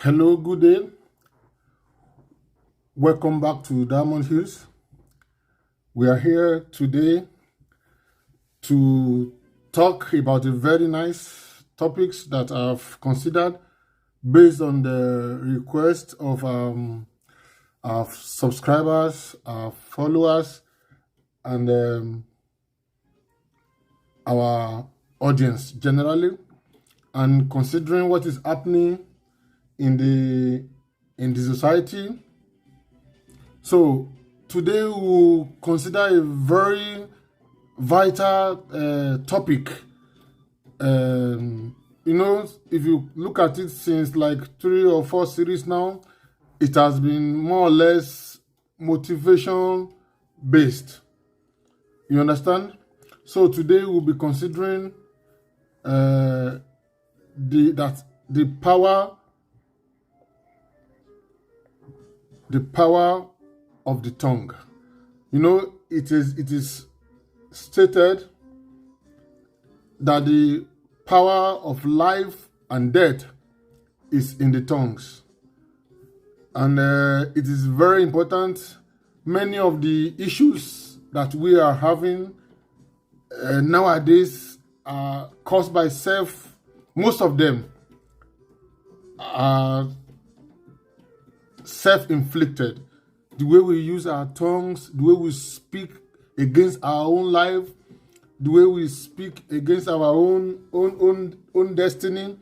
Hello, good day. Welcome back to Diamond Hills. We are here today to talk about a very nice topics that I've considered based on the request of our subscribers, our followers, and our audience generally, and considering what is happening in the society. So today we'll consider a very vital topic. If you look at it since like 3 or 4 series now, it has been more or less motivation based. You understand? So today we'll be considering the power of the tongue. It is stated that the power of life and death is in the tongues, and it is very important. Many of the issues that we are having nowadays are caused by self. Most of them are self-inflicted. The way we use our tongues, the way we speak against our own life, the way we speak against our own destiny,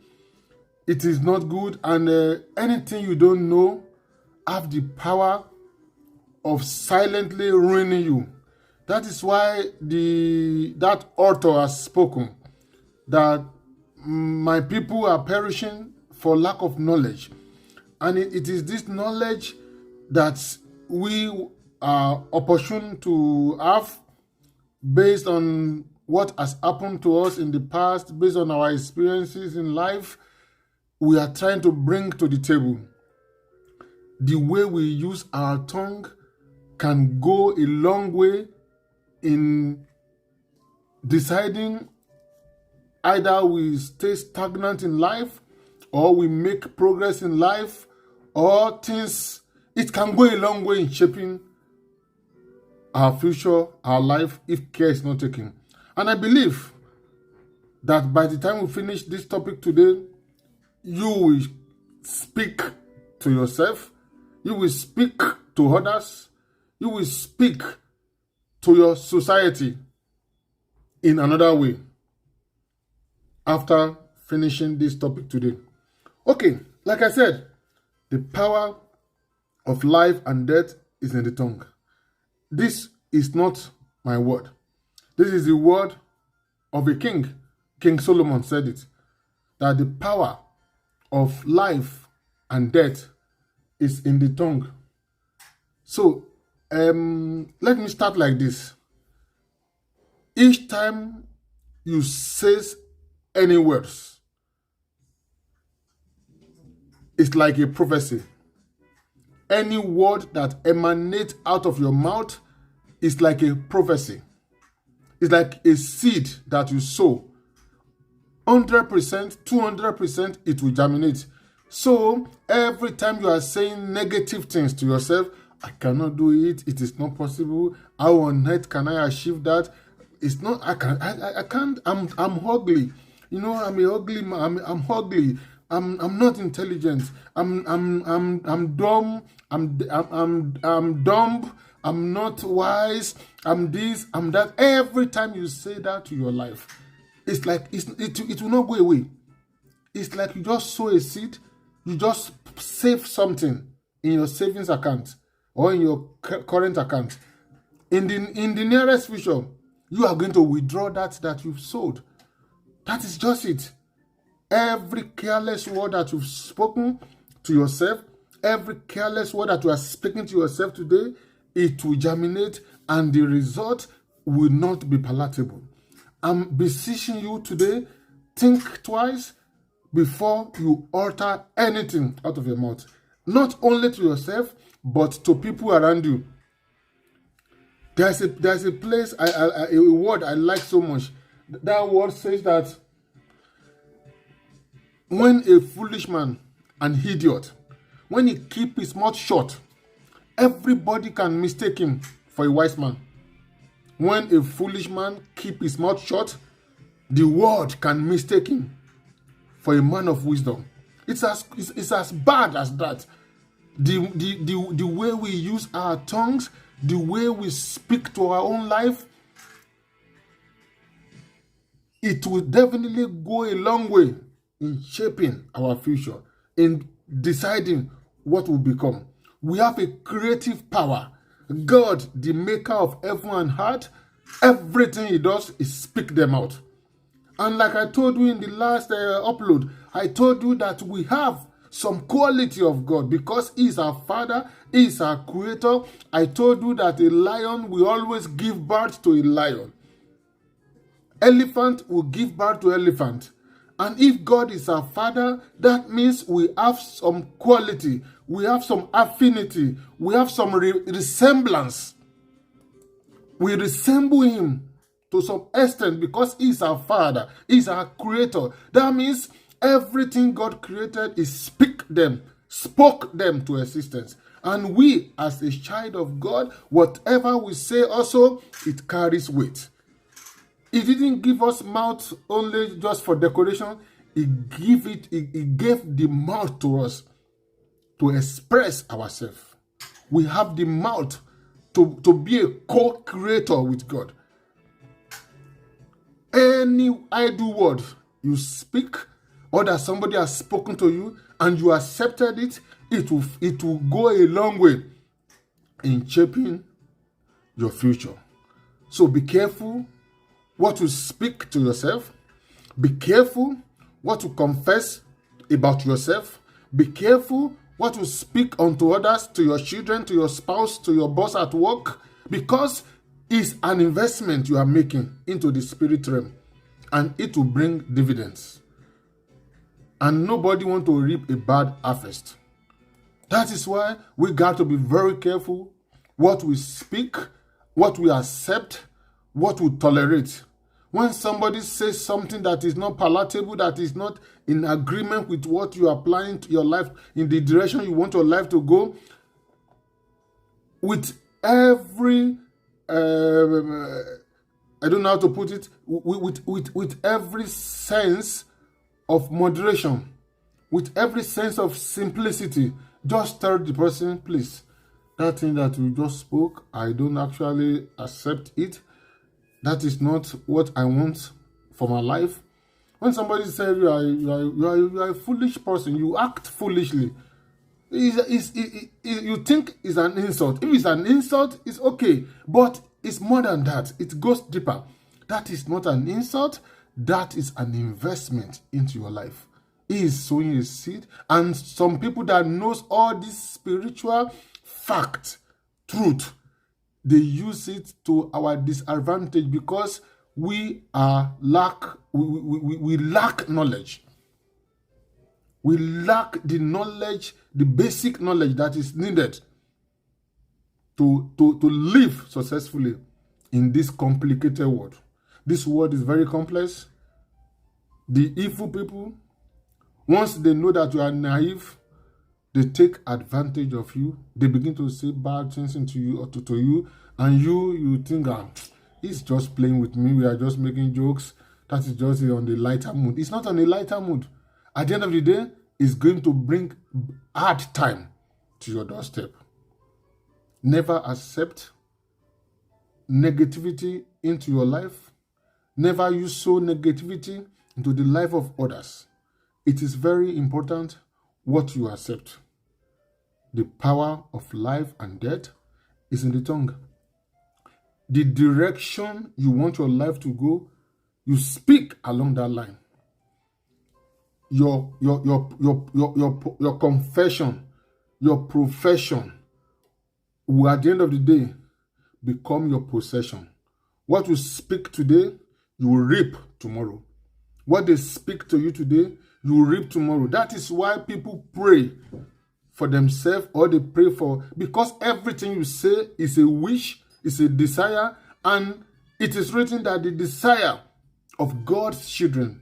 it is not good. And anything you don't know have the power of silently ruining you. That is why that author has spoken that my people are perishing for lack of knowledge. And it is this knowledge that we are opportune to have based on what has happened to us in the past, based on our experiences in life. We are trying to bring to the table. The way we use our tongue can go a long way in deciding either we stay stagnant in life or we make progress in life, or things. It can go a long way in shaping our future, our life, if care is not taken. And I believe that by the time we finish this topic today, you will speak to yourself, you will speak to others, you will speak to your society in another way after finishing this topic today. Okay, like I said, the power of life and death is in the tongue. This is not my word. This is the word of a king. King Solomon said it, that the power of life and death is in the tongue. So, let me start like this. Each time you say any words, it's like a prophecy. Any word that emanates out of your mouth is like a prophecy. It's like a seed that you sow. 100%, 200%, it will germinate. So every time you are saying negative things to yourself, I cannot do it, it is not possible, how on earth can I achieve that? It's not, I can't, I'm ugly. I'm a ugly man, I'm ugly. I'm not intelligent. I'm dumb. I'm dumb. I'm not wise. I'm this. I'm that. Every time you say that to your life, it's like it will not go away. It's like you just sow a seed. You just save something in your savings account or in your current account. In the nearest future, you are going to withdraw that you've sowed. That is just it. Every careless word that you've spoken to yourself, every careless word that you are speaking to yourself today, it will germinate and the result will not be palatable. I'm beseeching you today, think twice before you utter anything out of your mouth. Not only to yourself, but to people around you. There's a place, a word I like so much. That word says that when a foolish man, an idiot, when he keep his mouth shut, everybody can mistake him for a wise man. When a foolish man keep his mouth shut, the world can mistake him for a man of wisdom. It's as bad as that. The way we use our tongues, the way we speak to our own life, it will definitely go a long way in shaping our future, in deciding what will become. We have a creative power. God, the maker of heaven and earth, everything he does is speak them out. And like I told you in the last upload, I told you that we have some quality of God because he is our father, he is our creator. I told you that a lion will always give birth to a lion. Elephant will give birth to elephant. And if God is our father, that means we have some quality, we have some affinity, we have some resemblance. We resemble him to some extent because he is our father, he is our creator. That means everything God created is spoke them to existence. And we, as a child of God, whatever we say also, it carries weight. He didn't give us mouth only just for decoration. He gave the mouth to us to express ourselves. We have the mouth to be a co-creator with God. Any idle word you speak or that somebody has spoken to you and you accepted it, it will go a long way in shaping your future. So be careful what you speak to yourself. Be careful what you confess about yourself. Be careful what you speak unto others, to your children, to your spouse, to your boss at work, because it's an investment you are making into the spirit realm and it will bring dividends. And nobody wants to reap a bad harvest. That is why we got to be very careful what we speak, what we accept, what we tolerate. When somebody says something that is not palatable, that is not in agreement with what you are applying to your life, in the direction you want your life to go, with every, I don't know how to put it, with every sense of moderation, with every sense of simplicity, just tell the person, please, that thing that you just spoke, I don't actually accept it. That is not what I want for my life. When somebody says you are a foolish person, you act foolishly, you think it's an insult. If it's an insult, it's okay. But it's more than that. It goes deeper. That is not an insult. That is an investment into your life. He is sowing a seed. And some people that knows all this spiritual fact, truth, they use it to our disadvantage because we lack knowledge. We lack the knowledge, the basic knowledge that is needed to live successfully in this complicated world. This world is very complex. The evil people, once they know that you are naive, they take advantage of you. They begin to say bad things into you or to you, and you think, he's just playing with me. We are just making jokes. That is just on the lighter mood. It's not on a lighter mood. At the end of the day, it's going to bring hard time to your doorstep. Never accept negativity into your life. Never use sow negativity into the life of others. It is very important what you accept. The power of life and death is in the tongue. The direction you want your life to go, you speak along that line. Your confession, your profession will at the end of the day become your possession. What you speak today, you will reap tomorrow. What they speak to you today, you will reap tomorrow. That is why people pray for themselves or they pray for, because everything you say is a wish, is a desire, and it is written that the desire of God's children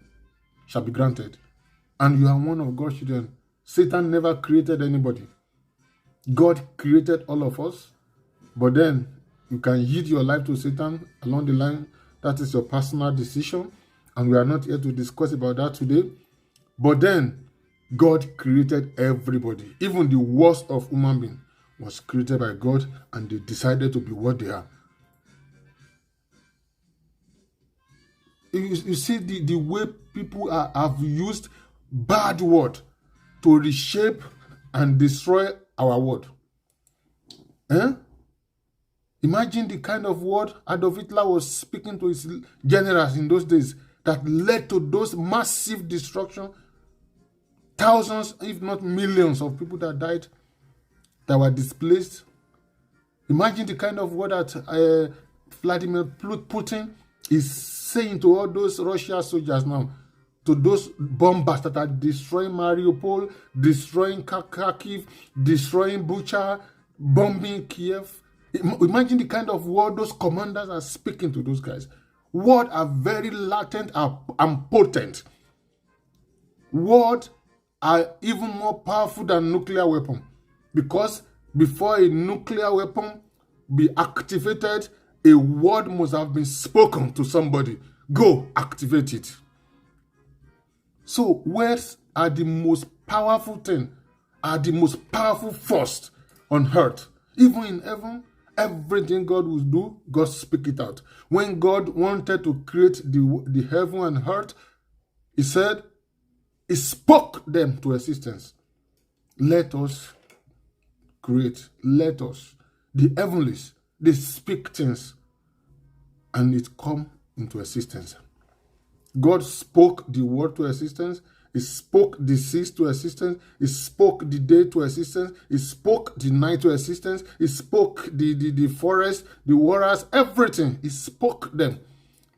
shall be granted. And you are one of God's children. Satan never created anybody. God created all of us, but then you can yield your life to Satan along the line. That is your personal decision, and we are not here to discuss about that today. But then God created everybody. Even the worst of human beings was created by God, and they decided to be what they are. You see the way people have used bad word to reshape and destroy our word. Imagine the kind of word Adolf Hitler was speaking to his generals in those days that led to those massive destruction. Thousands, if not millions of people that died, that were displaced. Imagine the kind of word that Vladimir Putin is saying to all those Russian soldiers now, to those bombers that are destroying Mariupol, destroying Kharkiv, destroying Bucha, bombing Kiev. Imagine the kind of word those commanders are speaking to those guys. Words are very latent and potent. Words are even more powerful than nuclear weapon, because before a nuclear weapon be activated, a word must have been spoken to somebody. Go, activate it. So words are the most powerful thing, are the most powerful force on earth. Even in heaven, everything God will do, God speak it out. When God wanted to create the heaven and earth, he said, he spoke them to existence. Let us create. Let us. The heavenlies, they speak things and it come into existence. God spoke the word to existence. He spoke the seas to existence. He spoke the day to existence. He spoke the night to existence. He spoke the forest, the waters, everything. He spoke them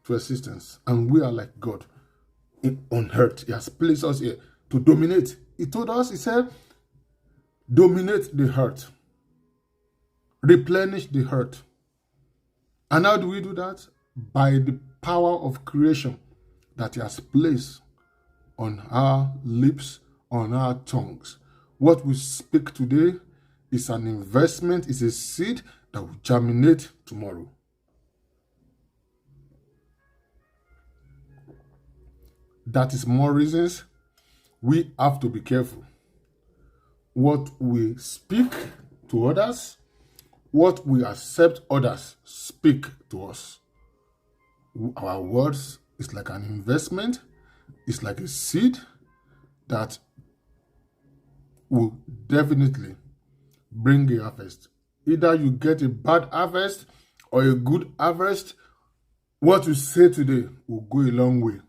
to existence. And we are like God on earth. He has placed us here to dominate. He told us, he said, dominate the earth. Replenish the earth. And how do we do that? By the power of creation that he has placed on our lips, on our tongues. What we speak today is an investment, is a seed that will germinate tomorrow. That is more reasons we have to be careful. What we speak to others, what we accept others speak to us. Our words is like an investment. It's like a seed that will definitely bring a harvest. Either you get a bad harvest or a good harvest. What you say today will go a long way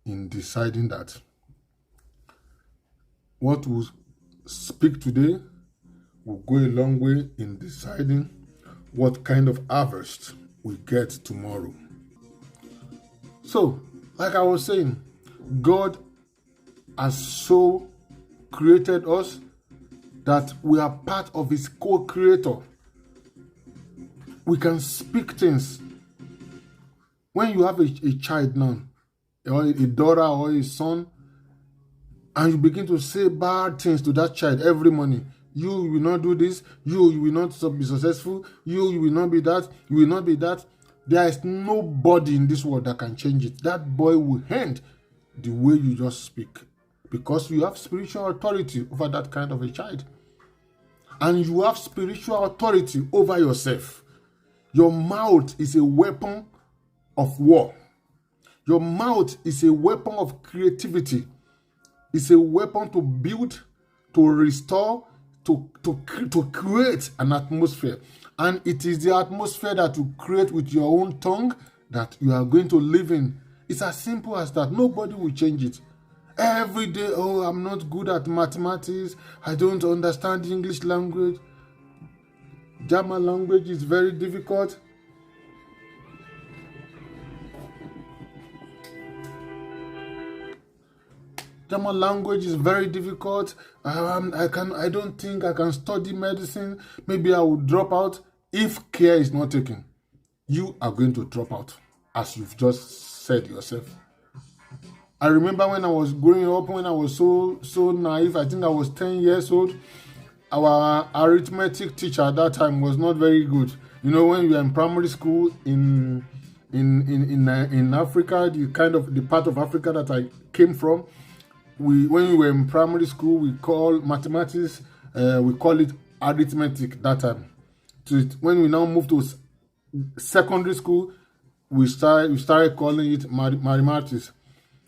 in deciding that. What we speak today will go a long way in deciding what kind of harvest we get tomorrow. So, like I was saying, God has so created us that we are part of his co-creator. We can speak things. When you have a child now, or a daughter or a son, and you begin to say bad things to that child every morning, you will not do this, you will not be successful, you will not be that, you will not be that. There is nobody in this world that can change it. That boy will end the way you just speak, because you have spiritual authority over that kind of a child. And you have spiritual authority over yourself. Your mouth is a weapon of war. Your mouth is a weapon of creativity. It's a weapon to build, to restore, to create an atmosphere. And it is the atmosphere that you create with your own tongue that you are going to live in. It's as simple as that. Nobody will change it. Every day, oh, I'm not good at mathematics. I don't understand the English language. German language is very difficult. German language is very difficult. I don't think I can study medicine. Maybe I will drop out. If care is not taken, you are going to drop out, as you've just said yourself. I remember when I was growing up, when I was so naive. I think I was 10 years old. our arithmetic teacher at that time was not very good. You know, when we were in primary school in Africa, the part of Africa that I came from, when we were in primary school, we call mathematics, we call it arithmetic that time. So when we now moved to secondary school, we started calling it mathematics.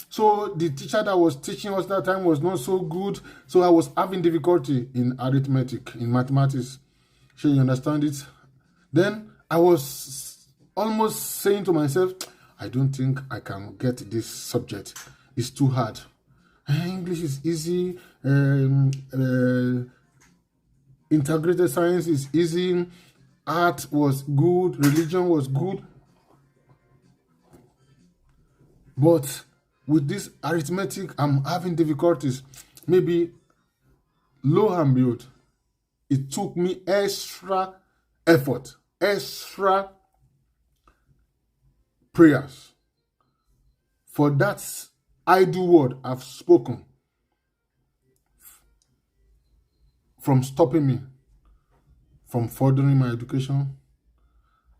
So the teacher that was teaching us that time was not so good. So I was having difficulty in arithmetic, in mathematics. So you understand it? Then I was almost saying to myself, I don't think I can get this subject. It's too hard. English is easy. Integrated science is easy. Art was good. Religion was good. But with this arithmetic, I'm having difficulties. Maybe lo and behold, it took me extra effort, extra prayers for that idle word I've spoken from stopping me from furthering my education.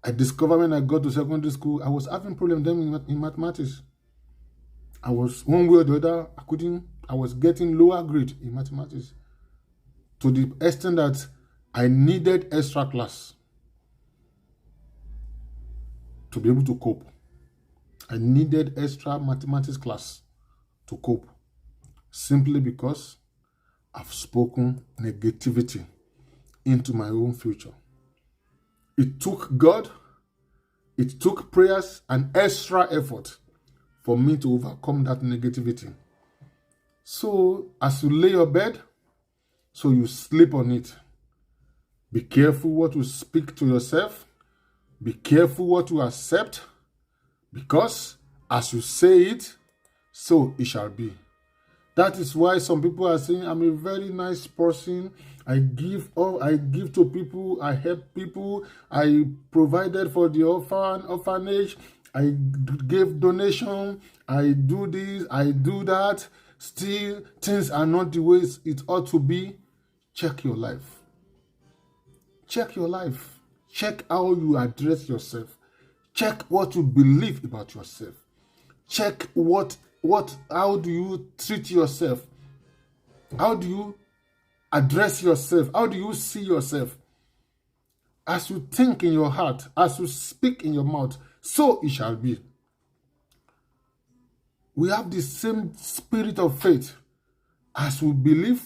I discovered when I got to secondary school, I was having problems then in mathematics. I was one way or the other, I was getting lower grade in mathematics to the extent that I needed extra class to be able to cope. I needed extra mathematics class to cope simply because I've spoken negativity into my own future. It took God, it took prayers and extra effort for me to overcome that negativity. So as you lay your bed, so you sleep on it. Be careful what you speak to yourself. Be careful what you accept, because as you say it, so it shall be. That is why some people are saying, I'm a very nice person. I give to people. I help people. I provided for the orphanage. I gave donation. I do this. I do that. Still, things are not the way it ought to be. Check your life. Check your life. Check how you address yourself. Check what you believe about yourself. Check how do you treat yourself? How do you address yourself? How do you see yourself? As you think in your heart, as you speak in your mouth, so it shall be. We have the same spirit of faith. As we believe,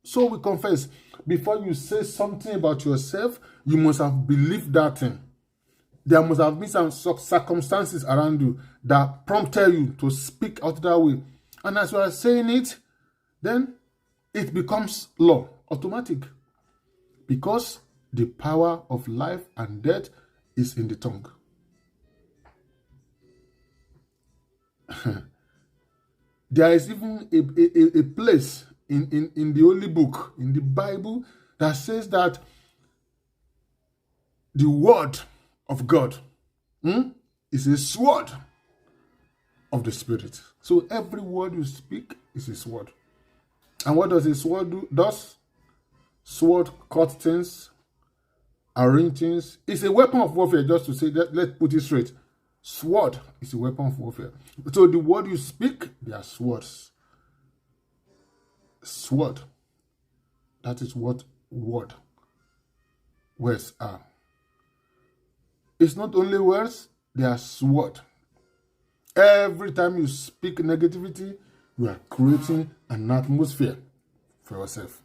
so we confess. Before you say something about yourself, you must have believed that thing. There must have been some circumstances around you that prompted you to speak out that way. And as you are saying it, then it becomes law, automatic. Because the power of life and death is in the tongue. There is even a place in the Holy Book, in the Bible, that says that the word of God is a sword of the Spirit. So every word you speak is a sword. And what does a sword do? Sword cut things, arrange things. It's a weapon of warfare, just to say that. Let's put it straight. Sword is a weapon of warfare. So the word you speak, they are swords. Sword. That is what words are. It's not only words, they are sword. Every time you speak negativity, you are creating an atmosphere for yourself.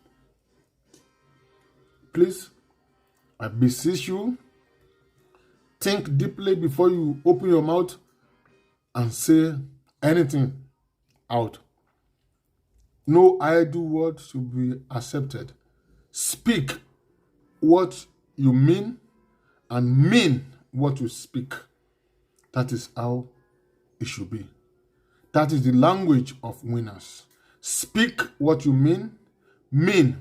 Please, I beseech you, think deeply before you open your mouth and say anything out. No idle word should be accepted. Speak what you mean and mean what you speak. That is how it should be. That is the language of winners. Speak what you mean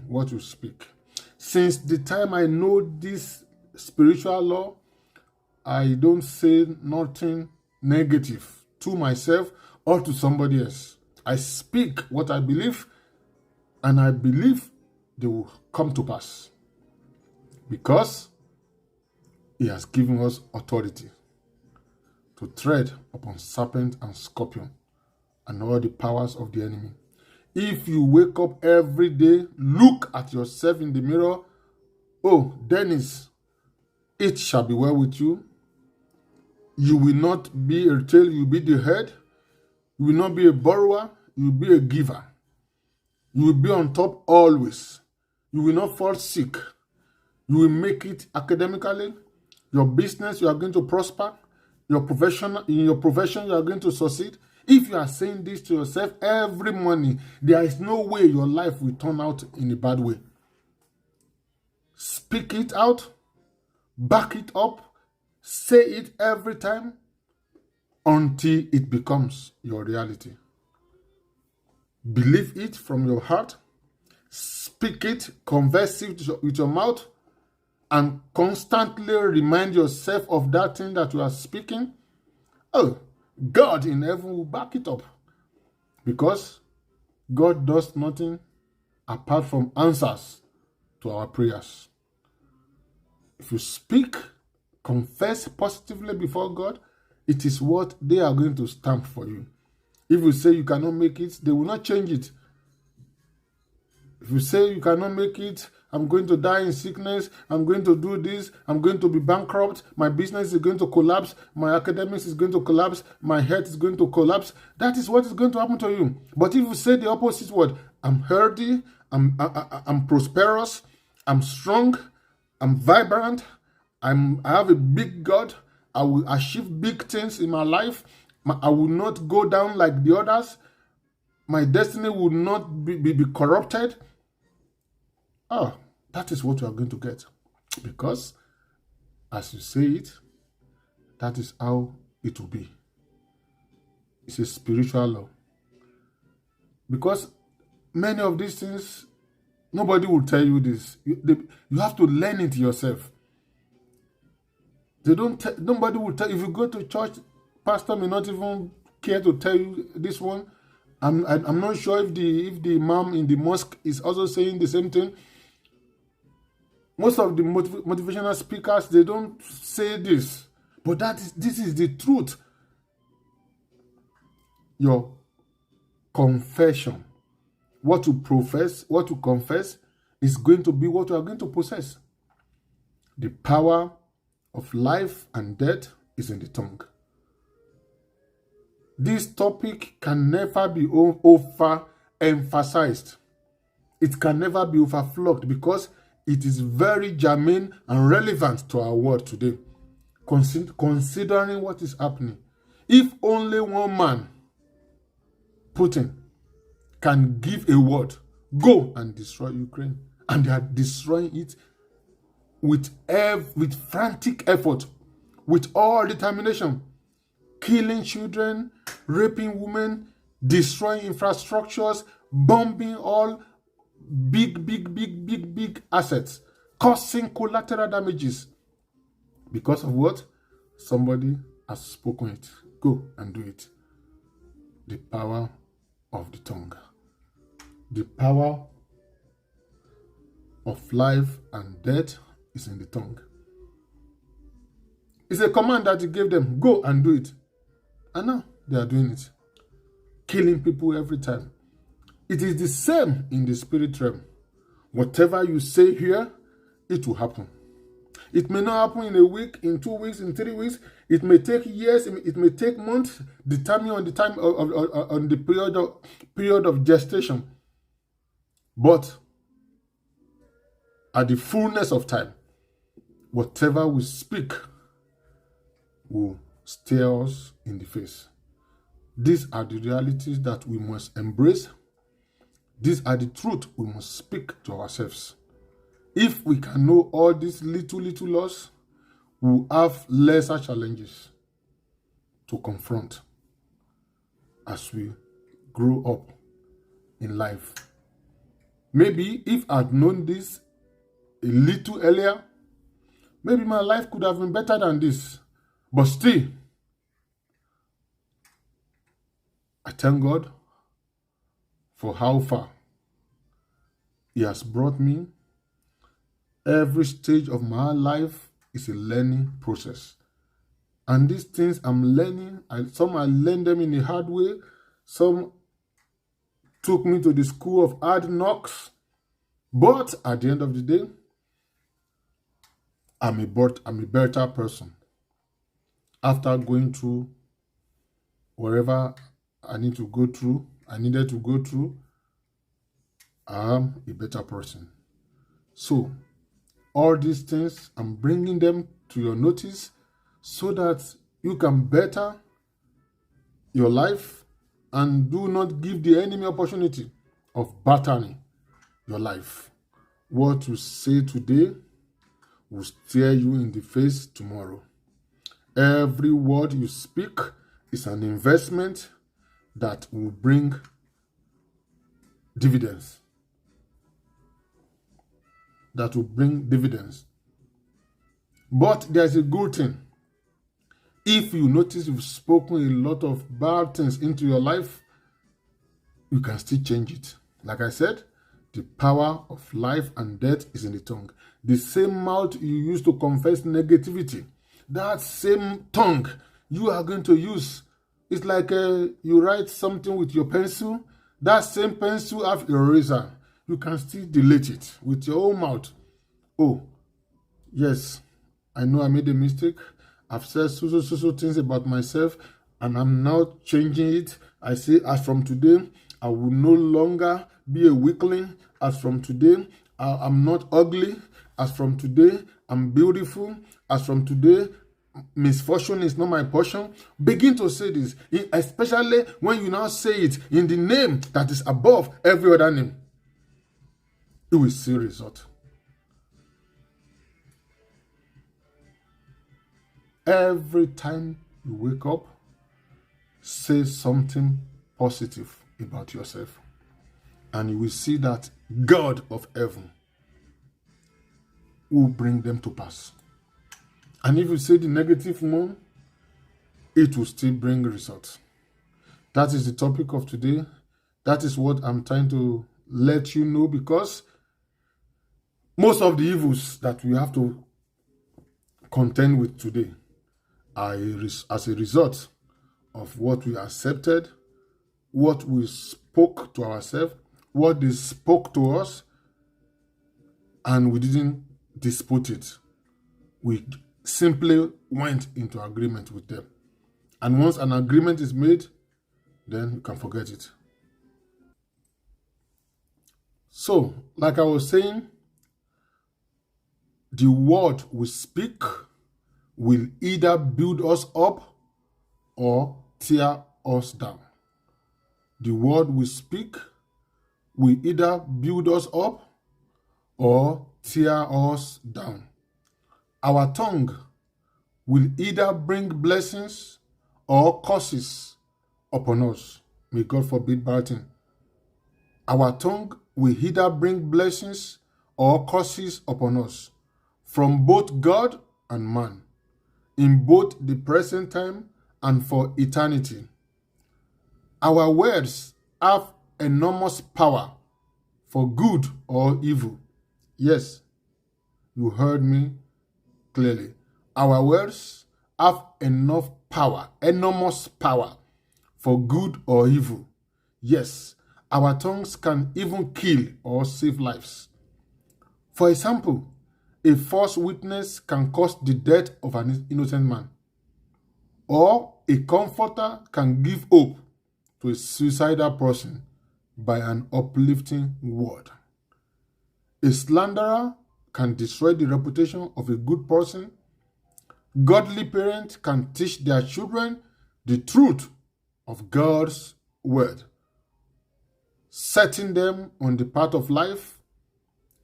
what you speak. Since the time I know this spiritual law, I don't say nothing negative to myself or to somebody else. I speak what I believe, and I believe they will come to pass. Because he has given us authority to tread upon serpent and scorpion and all the powers of the enemy. If you wake up every day, look at yourself in the mirror, oh, Dennis, it shall be well with you. You will not be a tail, you will be the head. You will not be a borrower, you will be a giver. You will be on top always. You will not fall sick. You will make it academically. Your business, you are going to prosper. In your profession, you are going to succeed. If you are saying this to yourself every morning, there is no way your life will turn out in a bad way. Speak it out. Back it up. Say it every time until it becomes your reality. Believe it from your heart. Speak it, converse it with your mouth, and constantly remind yourself of that thing that you are speaking. Oh, God in heaven will back it up. Because God does nothing apart from answers to our prayers. If you speak, confess positively before God, it is what they are going to stamp for you. If you say you cannot make it, they will not change it. If you say you cannot make it, I'm going to die in sickness, I'm going to do this, I'm going to be bankrupt, my business is going to collapse, my academics is going to collapse, my health is going to collapse, that is what is going to happen to you. But if you say the opposite word, I'm healthy, I'm prosperous, I'm strong, I'm vibrant, I have a big God, I will achieve big things in my life, I will not go down like the others, my destiny will not be corrupted. Oh, that is what you are going to get. Because as you say it, that is how it will be. It's a spiritual law. Because many of these things, nobody will tell you this. You have to learn it yourself. Nobody will tell you. If you go to church, pastor may not even care to tell you this one. I'm not sure if the imam in the mosque is also saying the same thing. Most of the motivational speakers, they don't say this. But this is the truth. Your confession, what you profess, what you confess, is going to be what you are going to possess. The power of life and death is in the tongue. This topic can never be overemphasized. It can never be overflogged because it is very germane and relevant to our world today, considering what is happening. If only one man, Putin, can give a word, go and destroy Ukraine, and they are destroying it with frantic effort, with all determination, killing children, raping women, destroying infrastructures, bombing all big assets, causing collateral damages. Because of what? Somebody has spoken it. Go and do it. The power of the tongue. The power of life and death is in the tongue. It's a command that he gave them. Go and do it. And now they are doing it. Killing people every time. It is the same in the spirit realm. Whatever you say here, it will happen. It may not happen in a week, in 2 weeks, in 3 weeks. It may take years, it may take months, determined on the time on the period of gestation. But at the fullness of time, whatever we speak will stare us in the face. These are the realities that we must embrace. These are the truth we must speak to ourselves. If we can know all these little laws, we will have lesser challenges to confront as we grow up in life. Maybe if I'd known this a little earlier, maybe my life could have been better than this. But still, I thank God for how far He has brought me. Every stage of my life is a learning process. And these things I'm learning, some I learned them in a hard way. Some took me to the school of hard knocks. But at the end of the day, I'm a better person. After going through wherever I needed to go through, I'm a better person. So, all these things, I'm bringing them to your notice so that you can better your life and do not give the enemy opportunity of battering your life. What you say today will stare you in the face tomorrow. Every word you speak is an investment that will bring dividends. But there's a good thing. If you notice you've spoken a lot of bad things into your life, you can still change it. Like I said, the power of life and death is in the tongue. The same mouth you use to confess negativity, that same tongue you are going to use. It's like you write something with your pencil. That same pencil have eraser. You can still delete it with your own mouth. Oh, yes, I know I made a mistake. I've said so things about myself, and I'm now changing it. I say, as from today, I will no longer be a weakling. As from today, I'm not ugly. As from today, I'm beautiful. As from today, misfortune is not my portion. Begin to say this, especially when you now say it in the name that is above every other name. You will see result. Every time you wake up, say something positive about yourself, and you will see that God of heaven will bring them to pass. And if you say the negative one, it will still bring results. That is the topic of today. That is what I'm trying to let you know, because most of the evils that we have to contend with today are as a result of what we accepted, what we spoke to ourselves, what they spoke to us, and we didn't dispute it. We simply went into agreement with them. And once an agreement is made, then you can forget it. So, like I was saying, the word we speak will either build us up or tear us down. The word we speak will either build us up or tear us down. Our tongue will either bring blessings or curses upon us. May God forbid bad thing. Our tongue will either bring blessings or curses upon us from both God and man, in both the present time and for eternity. Our words have enormous power for good or evil. Yes, you heard me clearly. Our words have enormous power for good or evil. Yes, our tongues can even kill or save lives. For example, a false witness can cause the death of an innocent man, or a comforter can give hope to a suicidal person by an uplifting word. A slanderer can destroy the reputation of a good person. Godly parents can teach their children the truth of God's word, setting them on the path of life.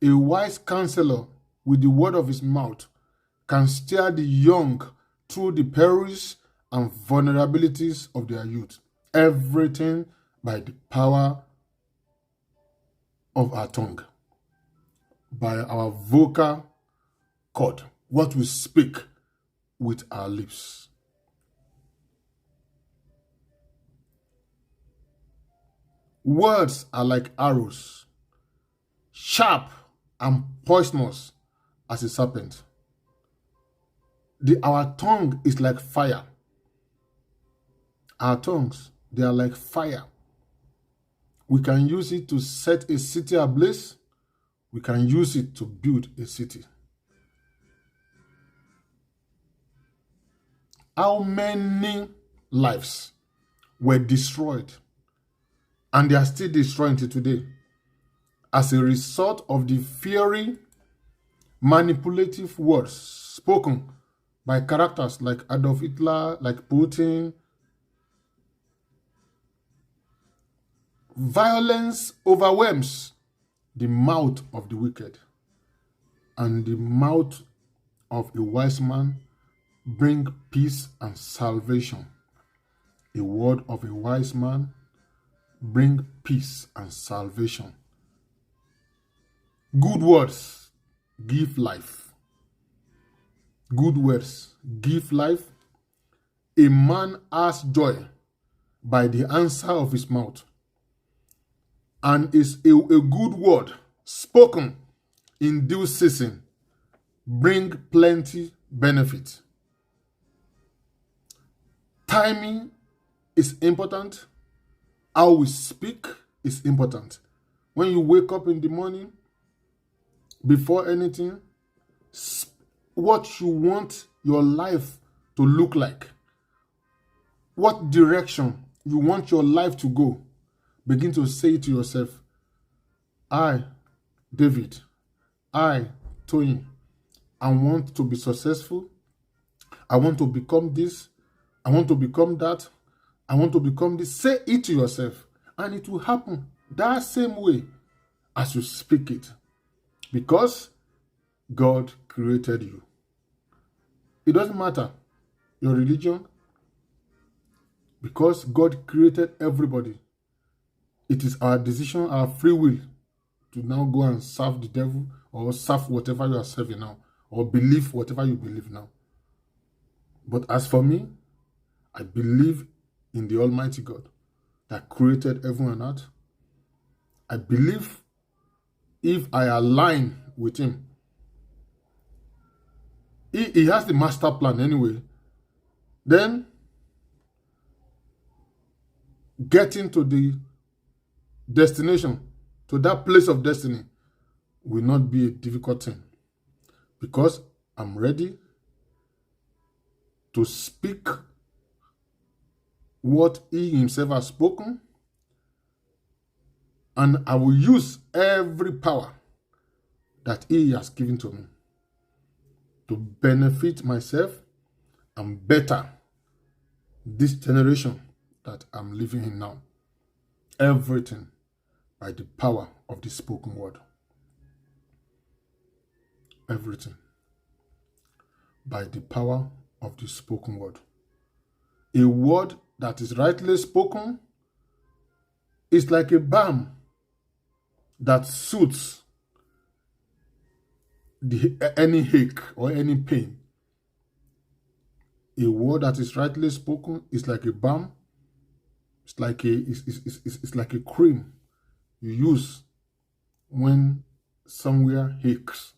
A wise counselor with the word of his mouth can steer the young through the perils and vulnerabilities of their youth. Everything by the power of our tongue, by our vocal cord, what we speak with our lips. Words are like arrows. sharp and poisonous as a serpent. Our tongue is like fire. Our tongues, they are like fire. We can use it to set a city ablaze. We can use it to build a city. How many lives were destroyed, and they are still destroying till today, as a result of the fiery, manipulative words spoken by characters like Adolf Hitler, like Putin? Violence overwhelms the mouth of the wicked, and the mouth of a wise man bring peace and salvation. A word of a wise man bring peace and salvation. Good words give life. Good words give life. A man has joy by the answer of his mouth, and is a good word spoken in due season bring plenty benefit. Timing is important. How we speak is important. When you wake up in the morning, before anything, what you want your life to look like, what direction you want your life to go, begin to say to yourself, I, David, I, Tony, I want to be successful. I want to become this. I want to become that. I want to become this. Say it to yourself, and it will happen that same way as you speak it, because God created you. It doesn't matter your religion, because God created everybody. It is our decision, our free will, to now go and serve the devil, or serve whatever you are serving now, or believe whatever you believe now. But as for me, I believe in the Almighty God that created heaven and earth. I believe if I align with Him, He has the master plan anyway, then getting to the destination, to that place of destiny, will not be a difficult thing, because I'm ready to speak what He Himself has spoken, and I will use every power that He has given to me to benefit myself and better this generation that I'm living in now. Everything by the power of the spoken word. Everything by the power of the spoken word. A word that is rightly spoken is like a balm that soothes any ache or any pain. A word that is rightly spoken is like a balm. It's like a cream you use when somewhere aches.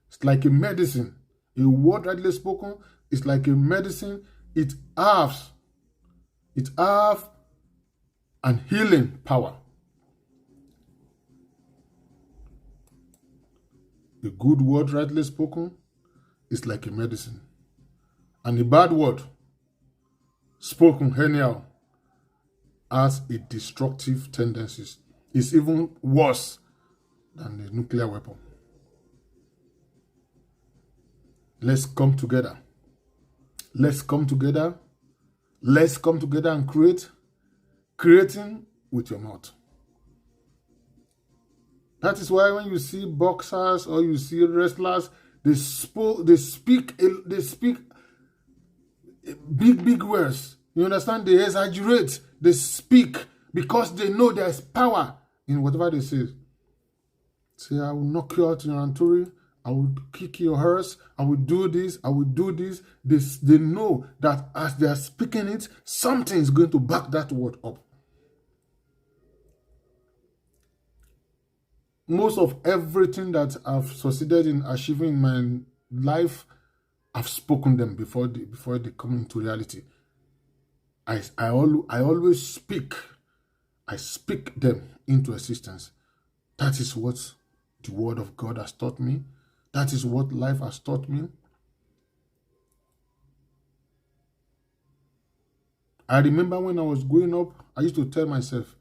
It's like a medicine. A word rightly spoken is like a medicine. It has an healing power. A good word rightly spoken is like a medicine. And a bad word spoken anyhow has a destructive tendencies. It's even worse than a nuclear weapon. Let's come together. Let's come together. Let's come together and create. Creating with your mouth. That is why when you see boxers or you see wrestlers, they speak big words. You understand? They exaggerate. They speak because they know there's power in whatever they say. Say, I will knock you out in your anturi. I will kick your horse. I will do this. I will do this. They know that as they are speaking it, something is going to back that word up. most of everything that I've succeeded in achieving in my life, I've spoken them before they come into reality. I always speak. I speak them into existence. That is what the word of God has taught me. That is what life has taught me. I remember when I was growing up, I used to tell myself,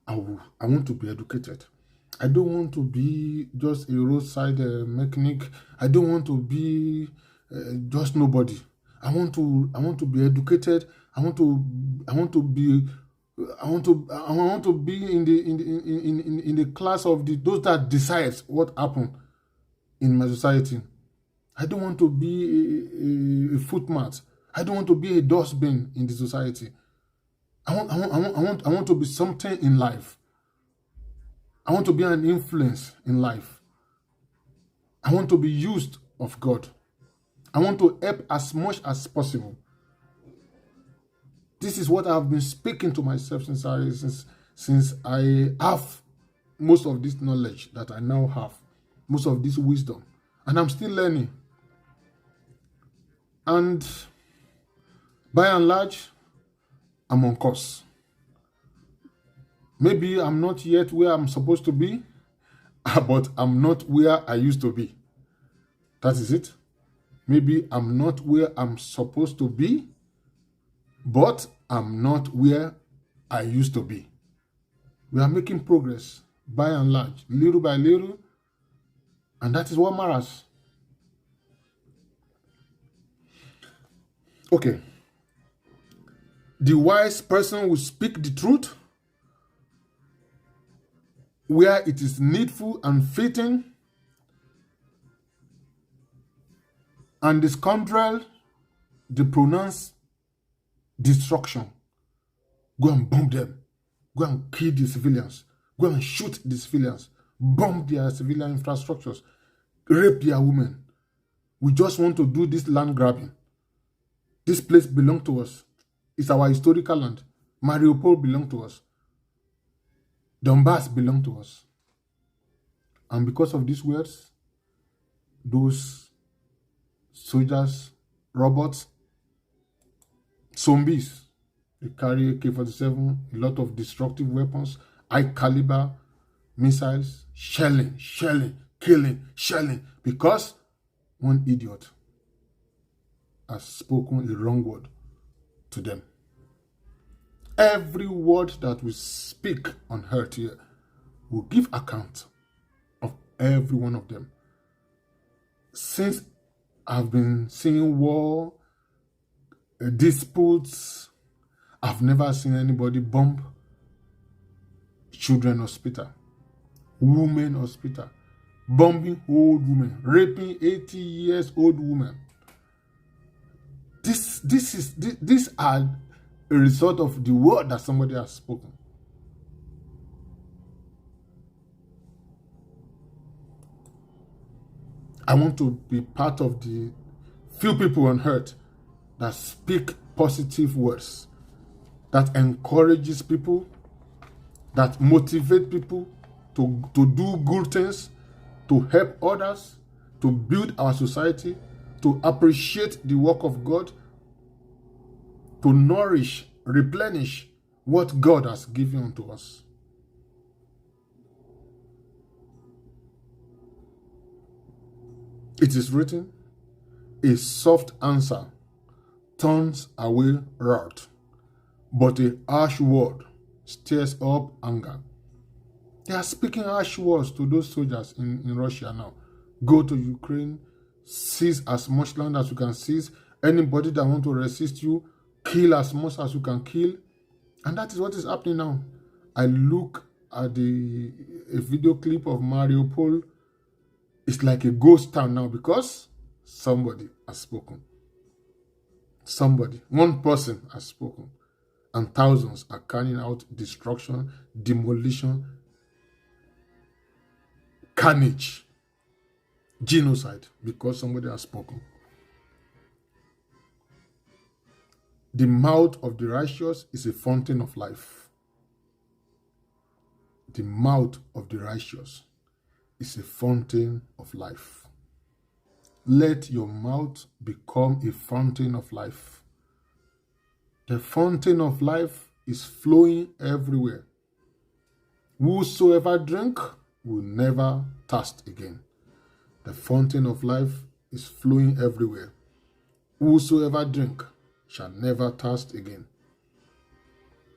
I want to be educated. I don't want to be just a roadside mechanic. I don't want to be just nobody. I want to be educated. I want to be in the class of those that decides what happened in my society. I don't want to be a footmat. I don't want to be a dustbin in the society. I want to be something in life. I want to be an influence in life. I want to be used of God. I want to help as much as possible. This is what I've been speaking to myself since I have most of this knowledge that I now have, most of this wisdom, and I'm still learning. And by and large, I'm on course. Maybe I'm not yet where I'm supposed to be, but I'm not where I used to be. That is it. Maybe I'm not where I'm supposed to be, but I'm not where I used to be. We are making progress by and large, little by little, and that is what matters. Okay. The wise person will speak the truth where it is needful and fitting, and the scoundrel, they pronounce destruction. Go and bomb them. Go and kill the civilians. Go and shoot the civilians. Bomb their civilian infrastructures. Rape their women. We just want to do this land grabbing. This place belongs to us. It's our historical land. Mariupol belongs to us. Donbass belongs to us. And because of these words, those soldiers, robots, zombies, they carry AK-47, a lot of destructive weapons, high caliber missiles, shelling, killing, because one idiot has spoken a wrong word to them. Every word that we speak on earth here will give account of every one of them. Since I've been seeing war, disputes, I've never seen anybody bomb children hospital, women hospital, bombing old women, raping 80 years old women. These are a result of the word that somebody has spoken. I want to be part of the few people on earth that speak positive words, that encourages people, that motivate people to do good things, to help others, to build our society, to appreciate the work of God, to nourish, replenish what God has given unto us. It is written, a soft answer turns away wrath, but a harsh word stirs up anger. They are speaking harsh words to those soldiers in Russia now. Go to Ukraine, seize as much land as you can seize. Anybody that wants to resist you, kill as much as you can kill. And that is what is happening now. I look at a video clip of Mariupol. It's like a ghost town now because somebody has spoken. Somebody, one person has spoken. And thousands are carrying out destruction, demolition, carnage, genocide because somebody has spoken. The mouth of the righteous is a fountain of life. The mouth of the righteous is a fountain of life. Let your mouth become a fountain of life. The fountain of life is flowing everywhere. Whosoever drink will never thirst again. The fountain of life is flowing everywhere. Whosoever drink shall never thirst again.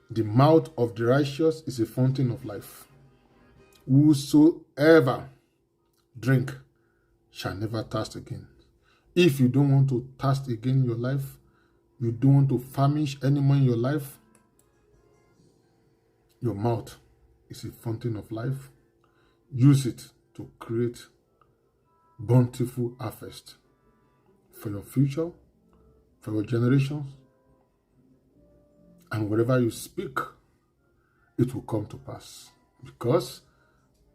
The mouth of the righteous is a fountain of life. Whosoever drink shall never thirst again. If you don't want to thirst again in your life, you don't want to famish anymore in your life, your mouth is a fountain of life. Use it to create bountiful harvest for your future, for your generations, and whatever you speak, it will come to pass, because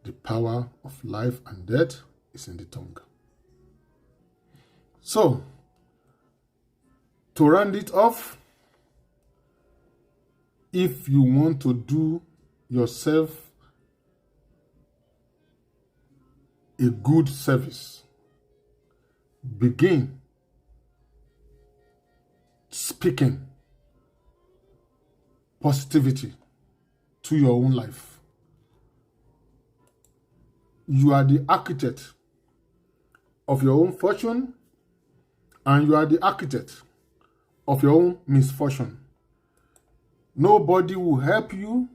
the power of life and death is in the tongue. So, to round it off, if you want to do yourself a good service, begin speaking positivity to your own life. You are the architect of your own fortune, and you are the architect of your own misfortune. Nobody will help you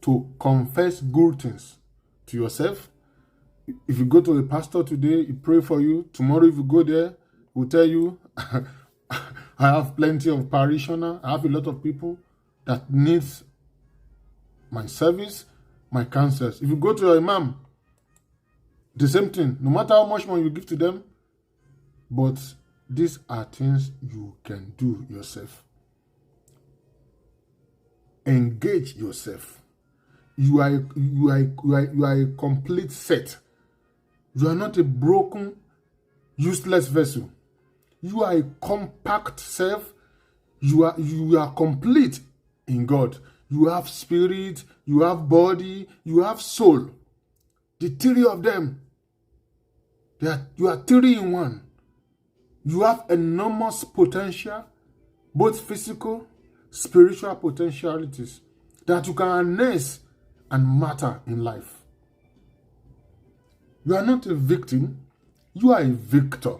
to confess good things to yourself. If you go to a pastor today, he pray for you. Tomorrow, if you go there, he will tell you, I have plenty of parishioners. I have a lot of people that needs my service, my counsels. If you go to your imam, the same thing. No matter how much money you give to them, but these are things you can do yourself. Engage yourself. You are a complete set. You are not a broken, useless vessel. You are a compact self. You are complete in God. You have spirit, you have body, you have soul. The three of them, you are three in one. You have enormous potential, both physical, spiritual potentialities that you can harness and matter in life. You are not a victim, you are a victor.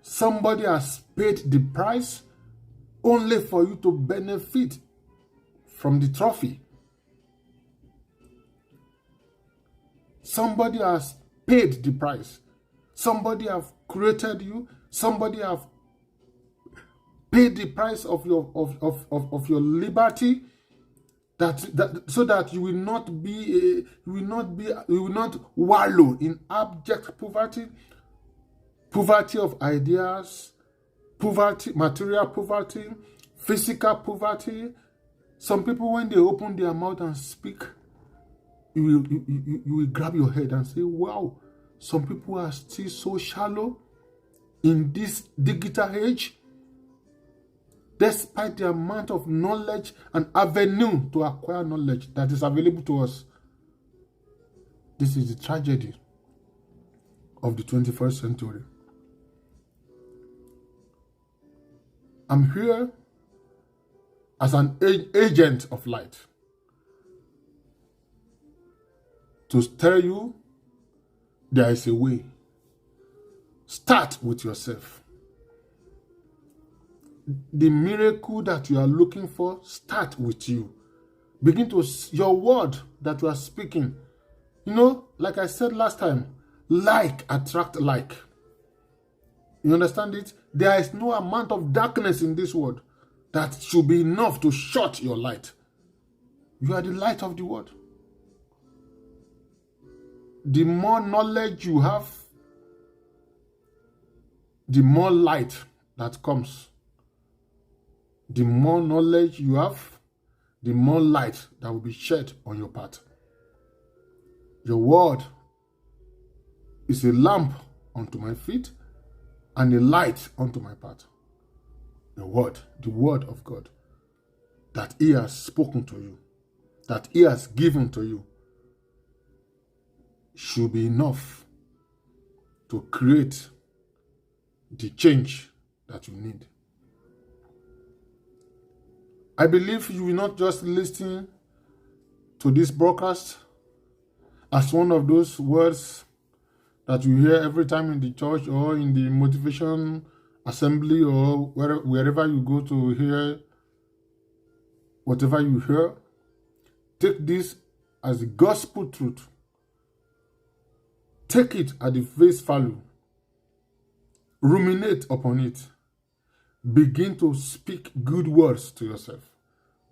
Somebody has paid the price only for you to benefit from the trophy. Somebody has paid the price. Somebody has created you. Somebody has paid the price of your liberty, so that you will not wallow in abject poverty of ideas, poverty, material poverty, physical poverty. Some people, when they open their mouth and speak, you will grab your head and say, wow, some people are still so shallow in this digital age, despite the amount of knowledge and avenue to acquire knowledge that is available to us. This is the tragedy of the 21st century. I'm here as an agent of light to tell you there is a way. Start with yourself. The miracle that you are looking for, start with you. Begin to, your word that you are speaking. You know, like I said last time, like attract like. You understand it? There is no amount of darkness in this world that should be enough to shut your light. You are the light of the world. The more knowledge you have, the more light that comes. The more knowledge you have, the more light that will be shed on your path. Your word is a lamp unto my feet and a light unto my path. The word of God, that He has spoken to you, that He has given to you. should be enough to create the change that you need. I believe you will not just listen to this broadcast as one of those words that you hear every time in the church or in the motivation assembly or wherever you go to hear whatever you hear. Take this as the gospel truth. Take it at the face value. Ruminate upon it. Begin to speak good words to yourself.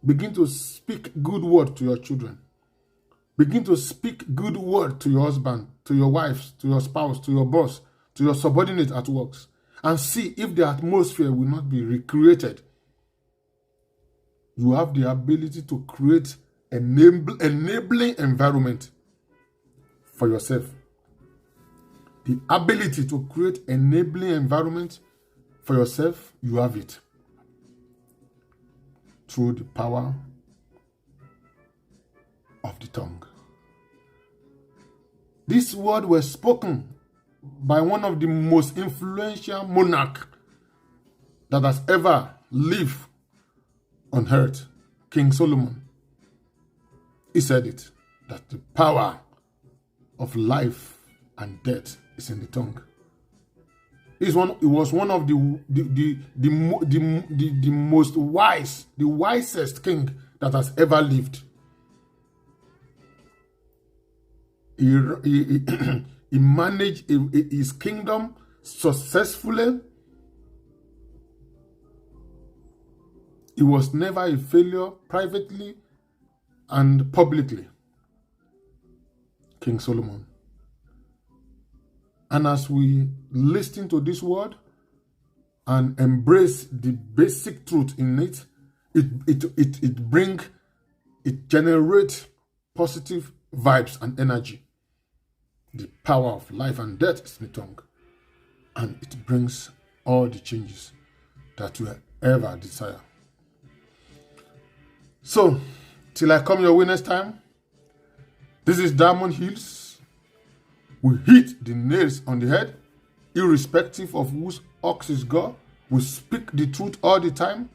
Begin to speak good word to your children. Begin to speak good word to your husband, to your wife, to your spouse, to your boss, to your subordinate at work, and see if the atmosphere will not be recreated. You have the ability to create enabling environment for yourself. The ability to create enabling environment for yourself, you have it through the power of the tongue. This word was spoken by one of the most influential monarchs that has ever lived on earth, King Solomon. He said it, that the power of life and death is in the tongue. It was one of the most wise, the wisest king that has ever lived. He managed his kingdom successfully. He was never a failure privately and publicly. King Solomon. And as we listen to this word and embrace the basic truth in it, it generates positive vibes and energy. The power of life and death is in the tongue. And it brings all the changes that you ever desire. So, till I come your way next time, this is Diamond Hills. We hit the nails on the head, irrespective of whose ox is God. We speak the truth all the time.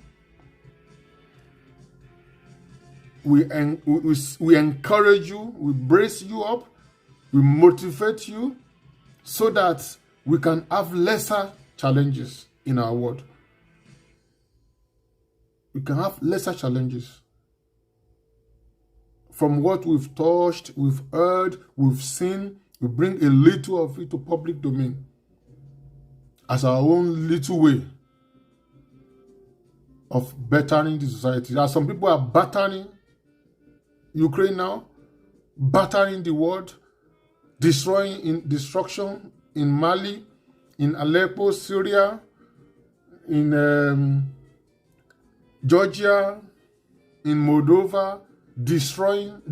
We encourage you, we brace you up, we motivate you so that we can have lesser challenges in our world. We can have lesser challenges. From what we've touched, we've heard, we've seen, we bring a little of it to public domain as our own little way of bettering the society. As some people are battering Ukraine now, battering the world, destruction in Mali, in Aleppo, Syria, in Georgia, in Moldova, destroying,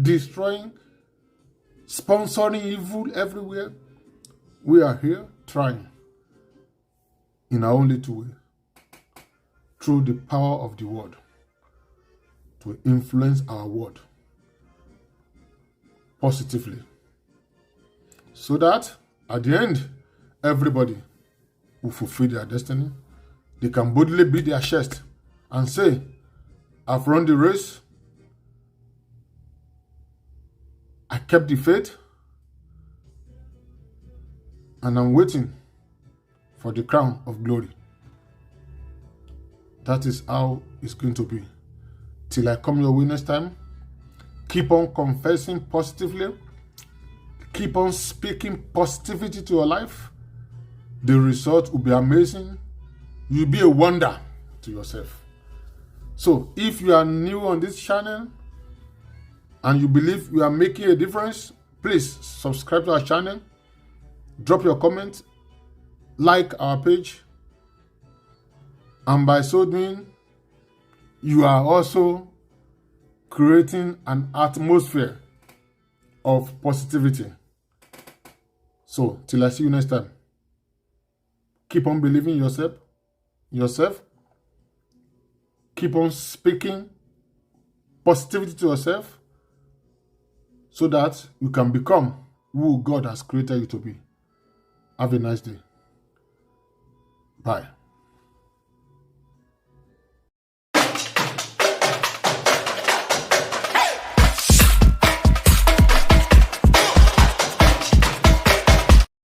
sponsoring evil everywhere. We are here trying in our own little way through the power of the word to influence our world positively, so that at the end, everybody will fulfill their destiny. They can boldly beat their chest and say, I've run the race, I kept the faith, and I'm waiting for the crown of glory. That is how it's going to be. Till I come your way next time, keep on confessing positively. Keep on speaking positivity to your life. The result will be amazing. You'll be a wonder to yourself. So if you are new on this channel and you believe you are making a difference, please subscribe to our channel. Drop your comment. Like our page. And by so doing, you are also creating an atmosphere of positivity. So, till I see you next time, keep on believing yourself. Keep on speaking positivity to yourself so that you can become who God has created you to be. Have a nice day. Bye.